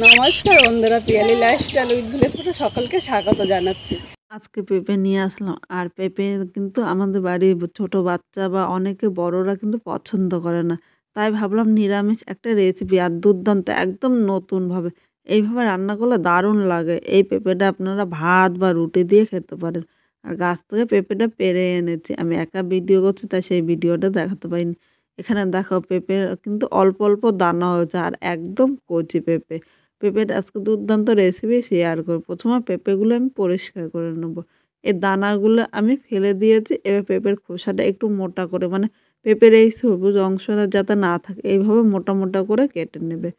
নমস্কার বন্ধুরা, Piyali lifestyle with village সকলকে স্বাগত জানাচ্ছি। আজকে পেঁপে নিয়ে আসলাম। আর পেঁপে কিন্তু আমাদের বাড়ির ছোট বাচ্চা বা অনেকে বড়রা কিন্তু পছন্দ করে না। তাই ভাবলাম নিরামিষ একটা রেসিপি আর দুর্দান্ত একদম নতুনভাবে এইভাবে রান্না করলে দারুণ লাগে। এই পেঁপেটা আপনারা ভাত বা রুটি দিয়ে খেতে পারেন। আর গাছ থেকে পেঁপেটা পেড়ে এনেছি, আমি একা ভিডিও করছি তাই সেই ভিডিওটা দেখাতে পারিনি। এখানে দেখো পেঁপে কিন্তু অল্প অল্প দানা হয়েছে আর একদম কচি পেঁপে। পেঁপের আজকে দুর্দান্ত রেসিপি শেয়ার করব। প্রথমে পেঁপেগুলো আমি পরিষ্কার করে নেব। এই দানাগুলো আমি ফেলে দিয়েছি। এবার পেঁপের খোসাটা একটু মোটা করে, মানে পেঁপের এই সবুজ অংশটা যাতে না থাকে এইভাবে মোটা মোটা করে কেটে নেবে।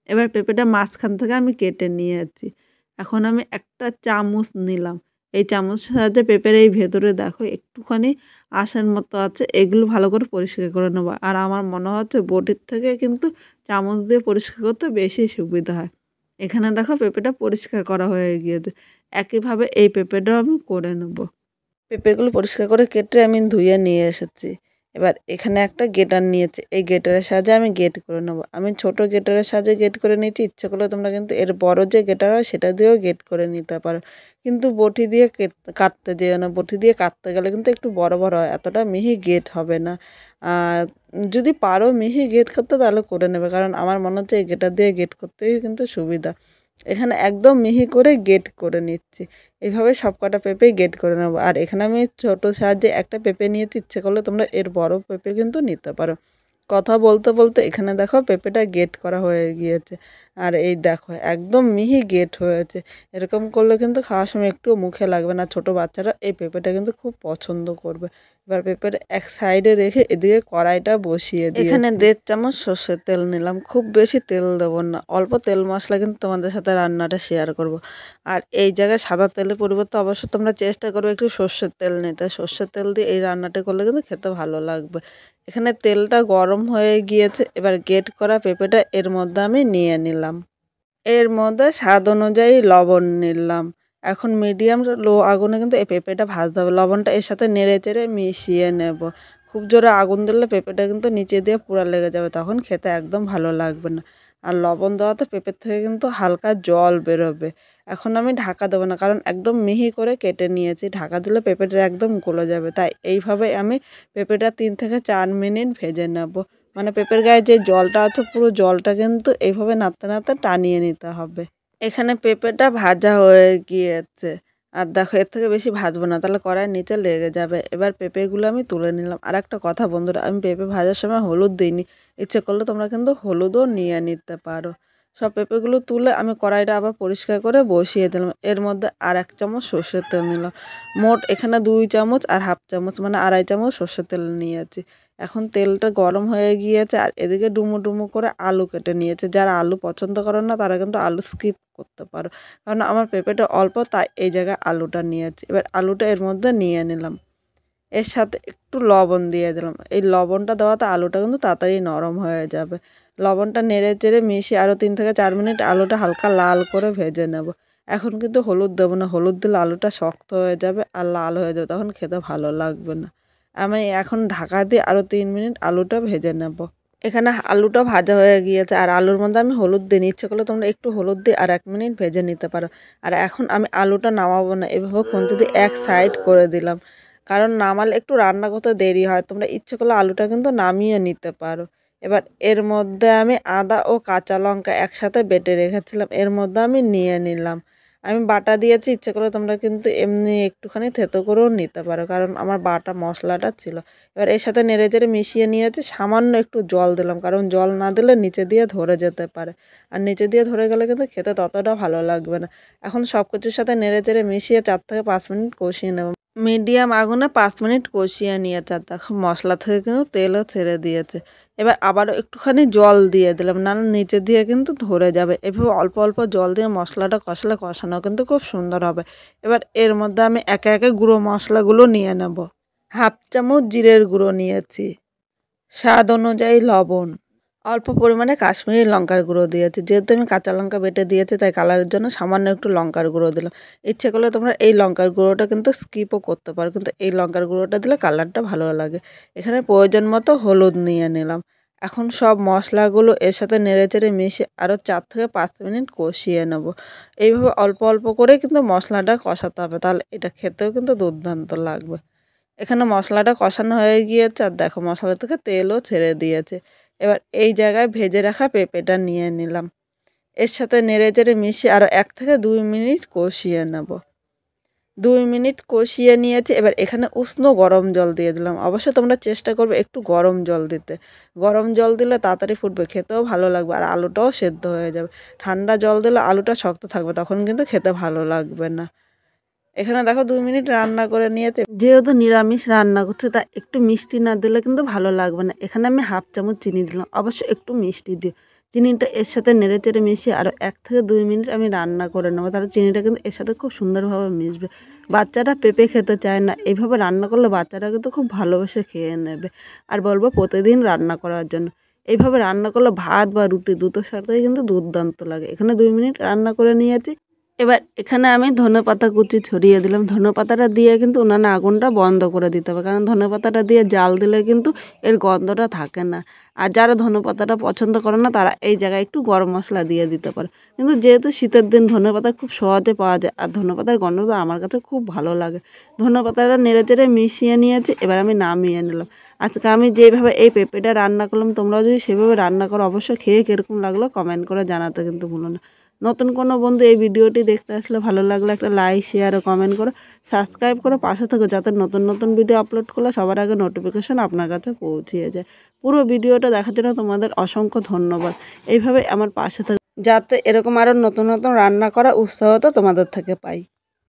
এবার পেঁপেটা মাঝখান থেকে আমি কেটে নিয়েছি। এখন আমি একটা চামচ নিলাম। এই চামচের সাহায্যে পেঁপের এই ভেতরে দেখো একটুখানি আঁশের মতো আছে, এগুলো ভালো করে পরিষ্কার করে নেবো। আর আমার মনে হচ্ছে বটির থেকে কিন্তু চামচ দিয়ে পরিষ্কার করতে বেশি সুবিধা হয়। এখানে দেখো পেঁপেটা পরিষ্কার করা হয়ে গিয়েছে। একইভাবে এই পেঁপেটাও আমি করে নেব। পেঁপেগুলো পরিষ্কার করে কেটে আমি ধুয়ে নিয়ে এসেছি। এবার এখানে একটা গ্রেটার নিয়েছি, এই গ্রেটারের সাহায্যে আমি গ্রেট করে নেবো। আমি ছোট গ্রেটারের সাহায্যে গ্রেট করে নিয়েছি, ইচ্ছে করলে তোমরা কিন্তু এর বড় যে গ্রেটার হয় সেটা দিয়েও গ্রেট করে নিতে পারো। কিন্তু বটি দিয়ে কাটতে যেও না, বটি দিয়ে কাটতে গেলে কিন্তু একটু বড় বড় হয়, এতটা মিহি গ্রেট হবে না। আর যদি পারো মিহি গ্রেট করতে তাহলে করে নেবে, কারণ আমার মনে হচ্ছে এই গ্রেটার দিয়ে গ্রেট করতেই কিন্তু সুবিধা। এখানে একদম মিহি করে গ্রেট করে নিচ্ছি। এইভাবে সব কটা পেঁপেই গ্রেট করে নেবো। আর এখানে আমি ছোটো সাহায্যে একটা পেঁপে নিয়েছি, ইচ্ছে করলে তোমরা এর বড় পেঁপে কিন্তু নিতে পারো। কথা বলতে বলতে এখানে দেখো পেঁপেটা গ্রেট করা হয়ে গিয়েছে। আর এই দেখো একদম মিহি গ্রেট হয়েছে। এরকম করলে কিন্তু খাওয়ার সময় একটুও মুখে লাগবে না, ছোটো বাচ্চারা এই পেঁপেটা কিন্তু খুব পছন্দ করবে। এবার পেঁপের এক সাইডে রেখে এদিকে কড়াইটা বসিয়ে দিয়ে এখানে 1.5 চামচ সর্ষের তেল নিলাম। খুব বেশি তেল দেবো না, অল্প তেল মশলা কিন্তু তোমাদের সাথে রান্নাটা শেয়ার করব। আর এই জায়গায় সাদা তেলের পরিবর্তে অবশ্য তোমরা চেষ্টা করবে একটু সর্ষের তেল নিতে। সর্ষের তেল দিয়ে এই রান্নাটা করলে কিন্তু খেতে ভালো লাগবে। এখানে তেলটা গরম হয়ে গিয়েছে। এবার গ্রেট করা পেঁপেটা এর মধ্যে আমি নিয়ে নিলাম। এর মধ্যে স্বাদ অনুযায়ী লবণ নিলাম। এখন মিডিয়াম লো আগুনে কিন্তু এই পেঁপেটা ভাজতে হবে। লবণটা এর সাথে নেড়ে চেড়ে মিশিয়ে নেব। খুব জোরে আগুন দিলে পেঁপেটা কিন্তু নিচে দিয়ে পুড়া লেগে যাবে, তখন খেতে একদম ভালো লাগবে না। আর লবণ দেওয়াতে পেঁপের থেকে কিন্তু হালকা জল বেরোবে। এখন আমি ঢাকা দেবো না, কারণ একদম মিহি করে কেটে নিয়েছি, ঢাকা দিলে পেঁপেটা একদম গলে যাবে। তাই এইভাবে আমি পেঁপেটা 3 থেকে 4 মিনিট ভেজে নেব। মানে পেঁপের গায়ে যে জলটা আছে পুরো জলটা কিন্তু এইভাবে নাড়তে নাড়তে টানিয়ে নিতে হবে। এখানে পেঁপেটা ভাজা হয়ে গিয়েছে। আর দেখো এর থেকে বেশি ভাজবো না, তাহলে কড়াইয়ের নিচে লেগে যাবে। এবার পেঁপেগুলো আমি তুলে নিলাম। আর একটা কথা বন্ধুরা, আমি পেঁপে ভাজার সময় হলুদ দিইনি, ইচ্ছে করলে তোমরা কিন্তু হলুদও নিয়ে নিতে পারো। সব পেঁপেগুলো তুলে আমি কড়াইটা আবার পরিষ্কার করে বসিয়ে দিলাম। এর মধ্যে আর 1 চামচ সর্ষের তেল নিলাম। মোট এখানে 2 চামচ আর হাফ চামচ মানে 2.5 চামচ সর্ষের তেল নিয়েছি। এখন তেলটা গরম হয়ে গিয়েছে আর এদিকে ডুমো ডুমো করে আলু কেটে নিয়েছে। যারা আলু পছন্দ করেন না তারা কিন্তু আলু স্কিপ করতে পারো, কারণ আমার পেঁপেটা অল্প তাই এই জায়গায় আলুটা নিয়েছি। এবার আলুটা এর মধ্যে নিয়ে নিলাম, এর সাথে একটু লবণ দিয়ে দিলাম। এই লবণটা দেওয়াতে আলুটা কিন্তু তাড়াতাড়ি নরম হয়ে যাবে। লবণটা নেড়ে চেড়ে মিশিয়ে আরও 3 থেকে 4 মিনিট আলুটা হালকা লাল করে ভেজে নেব। এখন কিন্তু হলুদ দেবো না, হলুদ দিলে আলুটা শক্ত হয়ে যাবে আর লাল হয়ে যাবে, তখন খেতে ভালো লাগবে না। আমি এখন ঢাকা দিয়ে আরও 3 মিনিট আলুটা ভেজে নেব। এখানে আলুটা ভাজা হয়ে গিয়েছে আর আলুর মধ্যে আমি হলুদ দিই, ইচ্ছে করলে তোমরা একটু হলুদ দিয়ে আর 1 মিনিট ভেজে নিতে পারো। আর এখন আমি আলুটা নামাবো না, এভাবে খুন্তি দিয়ে এক সাইড করে দিলাম, কারণ নামালে একটু রান্না করতে দেরি হয়। তোমরা ইচ্ছে করলে আলুটা কিন্তু নামিয়ে নিতে পারো। এবার এর মধ্যে আমি আদা ও কাঁচা লঙ্কা একসাথে বেটে রেখেছিলাম, এর মধ্যে আমি নিয়ে নিলাম। আমি বাটা দিয়েছি, ইচ্ছে করলে তোমরা কিন্তু এমনি একটুখানি থেতো করেও নিতে পারো, কারণ আমার বাটা মশলাটা ছিল। এবার এর সাথে নেড়ে চেড়ে মিশিয়ে নিয়েছি, সামান্য একটু জল দিলাম, কারণ জল না দিলে নিচে দিয়ে ধরে যেতে পারে। আর নিচে দিয়ে ধরে গেলে কিন্তু খেতে ততটা ভালো লাগবে না। এখন সব কিছুর সাথে নেড়ে চেড়ে মিশিয়ে 4 থেকে 5 মিনিট কষিয়ে নেব। মিডিয়াম আগুনে 5 মিনিট কষিয়ে নিয়েছে আর দেখো মশলা থেকে কিন্তু তেলও ছেড়ে দিয়েছে। এবার আবারও একটুখানি জল দিয়ে দিলাম, নাহলে নিচে দিয়ে কিন্তু ধরে যাবে। এভাবে অল্প অল্প জল দিয়ে মশলাটা কষালে কষানো কিন্তু খুব সুন্দর হবে। এবার এর মধ্যে আমি একে একে গুঁড়ো মশলাগুলো নিয়ে নেব। হাফ চামচ জিরের গুঁড়ো নিয়েছি, স্বাদ অনুযায়ী লবণ, অল্প পরিমাণে কাশ্মীরি লঙ্কার গুঁড়ো দিয়েছি। যেহেতু আমি কাঁচা লঙ্কা বেটে দিয়েছি তাই কালারের জন্য সামান্য একটু লঙ্কার গুঁড়ো দিলাম। ইচ্ছে করলে তোমরা এই লঙ্কার গুঁড়োটা কিন্তু স্কিপও করতে পারো, কিন্তু এই লঙ্কার গুঁড়োটা দিলে কালারটা ভালো লাগে। এখানে প্রয়োজন মতো হলুদ নিয়ে নিলাম। এখন সব মশলাগুলো এর সাথে নেড়েচেড়ে মিশিয়ে আরও 4 থেকে 5 মিনিট কষিয়ে নেব। এইভাবে অল্প অল্প করে কিন্তু মশলাটা কষাতে হবে, তাহলে এটা খেতেও কিন্তু দুর্দান্ত লাগবে। এখানে মশলাটা কষানো হয়ে গিয়েছে আর দেখো মশলা থেকে তেলও ছেড়ে দিয়েছে। এবার এই জায়গায় ভেজে রাখা পেঁপেটা নিয়ে নিলাম, এর সাথে নেড়েচেড়ে মিশিয়ে আরও 1 থেকে 2 মিনিট কষিয়ে নেব। 2 মিনিট কষিয়ে নিয়েছি, এবার এখানে উষ্ণ গরম জল দিয়ে দিলাম। অবশ্যই তোমরা চেষ্টা করবে একটু গরম জল দিতে, গরম জল দিলে তাড়াতাড়ি ফুটবে, খেতেও ভালো লাগবে আর আলুটাও সেদ্ধ হয়ে যাবে। ঠান্ডা জল দিলে আলুটা শক্ত থাকবে, তখন কিন্তু খেতে ভালো লাগবে না। এখানে দেখো 2 মিনিট রান্না করে নিয়েছে। যেহেতু নিরামিষ রান্না করছে তা একটু মিষ্টি না দিলে কিন্তু ভালো লাগবে না। এখানে আমি 1/2 চামচ চিনি দিলাম, অবশ্যই একটু মিষ্টি দিও। চিনিটা এর সাথে নেড়েচেড়ে মিশিয়ে আরও 1 থেকে 2 মিনিট আমি রান্না করে নেবো, তাহলে চিনিটা কিন্তু এর সাথে খুব সুন্দরভাবে মিশবে। বাচ্চারা পেঁপে খেতে চায় না, এইভাবে রান্না করলে বাচ্চারা কিন্তু খুব ভালোবেসে খেয়ে নেবে আর বলবো প্রতিদিন রান্না করার জন্য। এইভাবে রান্না করলে ভাত বা রুটি দুটোর সাথেই কিন্তু দুর্দান্ত লাগে। এখানে 2 মিনিট রান্না করে নিয়েছি। এবার এখানে আমি ধনেপাতা কুচি ছড়িয়ে দিলাম। ধনেপাতাটা দিয়ে কিন্তু উনানে আগুনটা বন্ধ করে দিতে হবে, কারণ ধনেপাতাটা দিয়ে জাল দিলে কিন্তু এর গন্ধটা থাকে না। আর যারা ধনেপাতাটা পছন্দ করে না তারা এই জায়গায় একটু গরম মশলা দিয়ে দিতে পারে। কিন্তু যেহেতু শীতের দিন ধনেপাতা খুব সহজে পাওয়া যায় আর ধনেপাতার গন্ধটা আমার কাছে খুব ভালো লাগে। ধনেপাতাটা নেড়েচেড়ে মিশিয়ে নিয়েছি, এবার আমি নামিয়ে নিলাম। আজকে আমি যেভাবে এই পেঁপেটা রান্না করলাম তোমরাও যদি সেভাবে রান্না করো অবশ্যই খেয়ে কীরকম লাগলো কমেন্ট করে জানাতে কিন্তু ভুলো না। নতুন কোনো বন্ধু এই ভিডিওটি দেখতে আসলে ভালো লাগলে একটা লাইক শেয়ার ও কমেন্ট করো, সাবস্ক্রাইব করো, পাশে থাকো, যাতে নতুন নতুন ভিডিও আপলোড করলে সবার আগে নোটিফিকেশন আপনার কাছে পৌঁছিয়ে যায়। পুরো ভিডিওটা দেখার জন্য তোমাদের অসংখ্য ধন্যবাদ। এইভাবে আমার পাশে থাকো যাতে এরকম আরও নতুন নতুন রান্না করা উৎসাহটা তোমাদের থেকে পাই।